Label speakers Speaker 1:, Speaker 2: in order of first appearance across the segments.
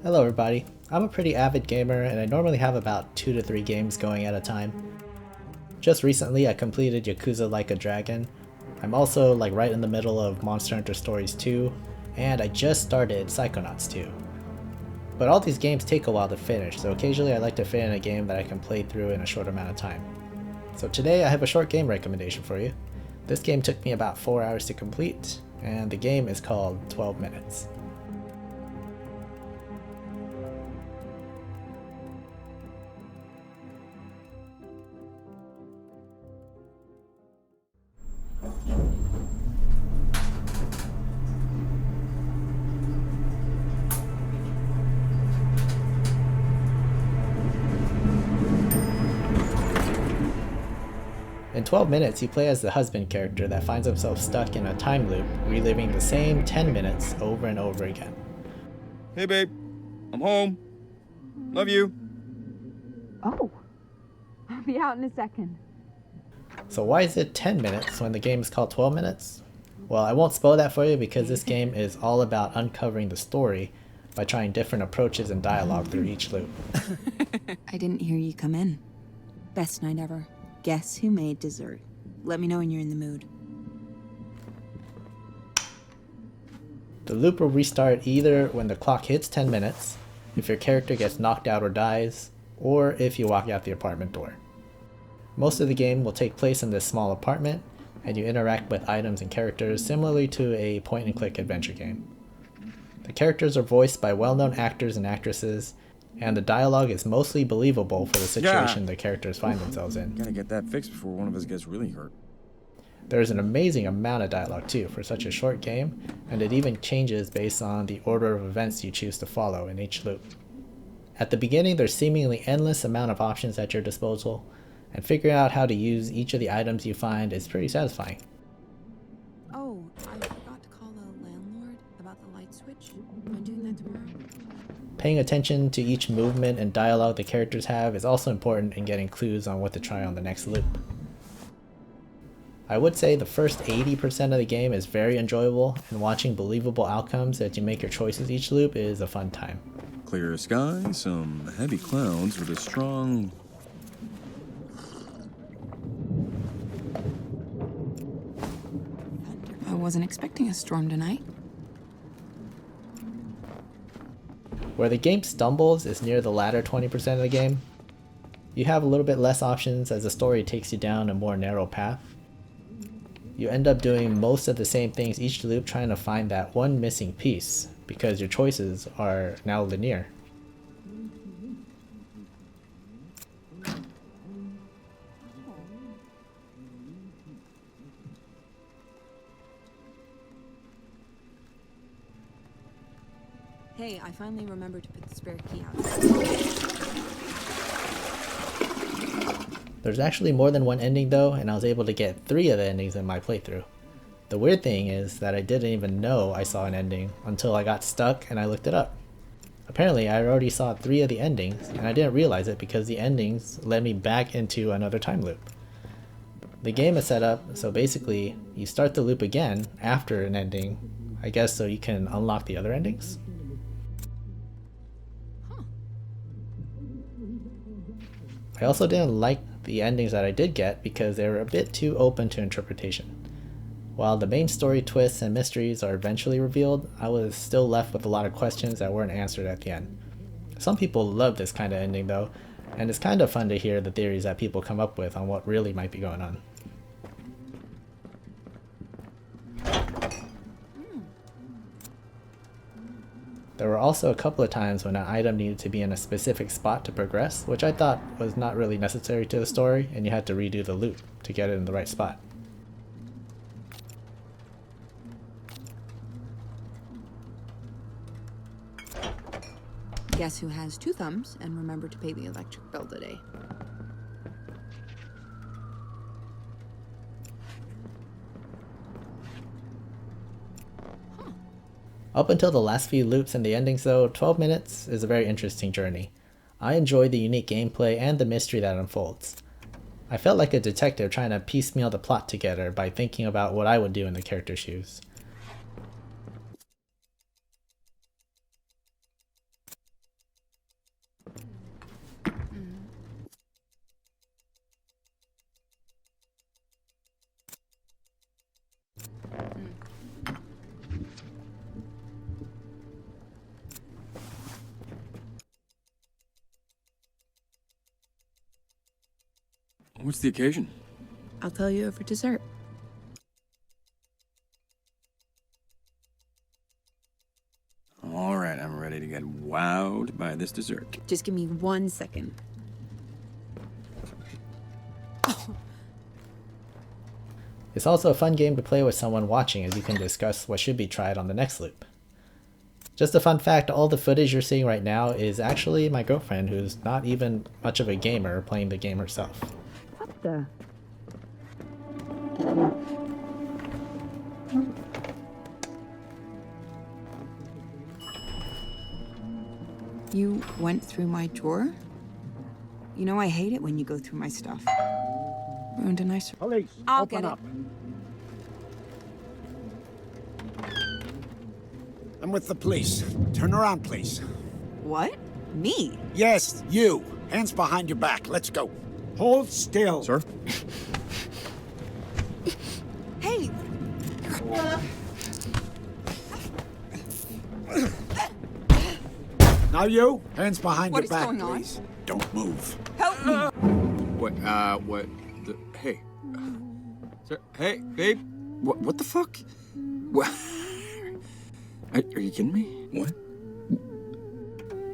Speaker 1: Hello everybody. I'm a pretty avid gamer and I normally have about 2 to 3 games going at a time. Just recently I completed Yakuza Like a Dragon. I'm also right in the middle of Monster Hunter Stories 2, and I just started Psychonauts 2. But all these games take a while to finish, so occasionally I like to fit in a game that I can play through in a short amount of time. So today I have a short game recommendation for you. This game took me about 4 hours to complete, and the game is called 12 Minutes. In 12 minutes, you play as the husband character that finds himself stuck in a time loop, reliving the same 10 minutes over and over again.
Speaker 2: Hey, babe. I'm home. Love you.
Speaker 3: Oh, I'll be out in a second.
Speaker 1: So why is it 10 minutes when the game is called 12 minutes? Well, I won't spoil that for you because this game is all about uncovering the story by trying different approaches and dialogue through each loop.
Speaker 4: I didn't hear you come in. Best night ever. Guess who made dessert? Let me know when you're in the mood.
Speaker 1: The loop will restart either when the clock hits 10 minutes, if your character gets knocked out or dies, or if you walk out the apartment door. Most of the game will take place in this small apartment, and you interact with items and characters similarly to a point-and-click adventure game. The characters are voiced by well-known actors and actresses, and the dialogue is mostly believable for the situation the characters find themselves in.
Speaker 2: Gotta get that fixed before one of us gets really hurt.
Speaker 1: There's an amazing amount of dialogue too for such a short game, and it even changes based on the order of events you choose to follow in each loop. At the beginning, there's seemingly endless amount of options at your disposal, and figuring out how to use each of the items you find is pretty satisfying.
Speaker 4: Oh, I forgot to call the landlord about the light switch. Am I doing that tomorrow?
Speaker 1: Paying attention to each movement and dialogue the characters have is also important in getting clues on what to try on the next loop. I would say the first 80% of the game is very enjoyable, and watching believable outcomes as you make your choices each loop is a fun time.
Speaker 2: Clear sky, some heavy clouds with a strong...
Speaker 4: I wasn't expecting a storm tonight.
Speaker 1: Where the game stumbles is near the latter 20% of the game. You have a little bit less options as the story takes you down a more narrow path. You end up doing most of the same things each loop, trying to find that one missing piece because your choices are now linear.
Speaker 4: Hey, I finally remembered to put the spare key out.
Speaker 1: There's actually more than one ending though, and I was able to get 3 of the endings in my playthrough. The weird thing is that I didn't even know I saw an ending until I got stuck and I looked it up. Apparently I already saw 3 of the endings, and I didn't realize it because the endings led me back into another time loop. The game is set up so basically you start the loop again after an ending, I guess so you can unlock the other endings? I also didn't like the endings that I did get because they were a bit too open to interpretation. While the main story twists and mysteries are eventually revealed, I was still left with a lot of questions that weren't answered at the end. Some people love this kind of ending though, and it's kind of fun to hear the theories that people come up with on what really might be going on. There were also a couple of times when an item needed to be in a specific spot to progress, which I thought was not really necessary to the story, and you had to redo the loop to get it in the right spot.
Speaker 4: Guess who has 2 thumbs and remembered to pay the electric bill today?
Speaker 1: Up until the last few loops and the endings though, 12 minutes is a very interesting journey. I enjoy the unique gameplay and the mystery that unfolds. I felt like a detective trying to piecemeal the plot together by thinking about what I would do in the character's shoes.
Speaker 2: What's the occasion?
Speaker 4: I'll tell you over dessert.
Speaker 2: All right, I'm ready to get wowed by this dessert.
Speaker 4: Just give me 1 second.
Speaker 1: It's also a fun game to play with someone watching, as you can discuss what should be tried on the next loop. Just a fun fact, all the footage you're seeing right now is actually my girlfriend, who's not even much of a gamer, playing the game herself.
Speaker 3: What the?
Speaker 4: You went through my drawer? You know I hate it when you go through my stuff. Ruined a nice...
Speaker 5: Police,
Speaker 4: I'll
Speaker 5: open
Speaker 4: get it.
Speaker 5: up. I'm with the police. Turn around, please.
Speaker 4: What? Me?
Speaker 5: Yes, you. Hands behind your back. Let's go. Hold still.
Speaker 2: Sir?
Speaker 4: Hey!
Speaker 5: Now you. Hands behind
Speaker 4: What
Speaker 5: your
Speaker 4: is
Speaker 5: back,
Speaker 4: going on?
Speaker 5: please. Don't move.
Speaker 4: Help me!
Speaker 2: What? Hey. Sir, hey, babe. What the fuck? What? Are you kidding me? What?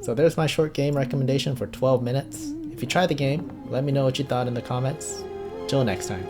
Speaker 1: So there's my short game recommendation for 12 minutes. If you try the game, let me know what you thought in the comments. Till next time.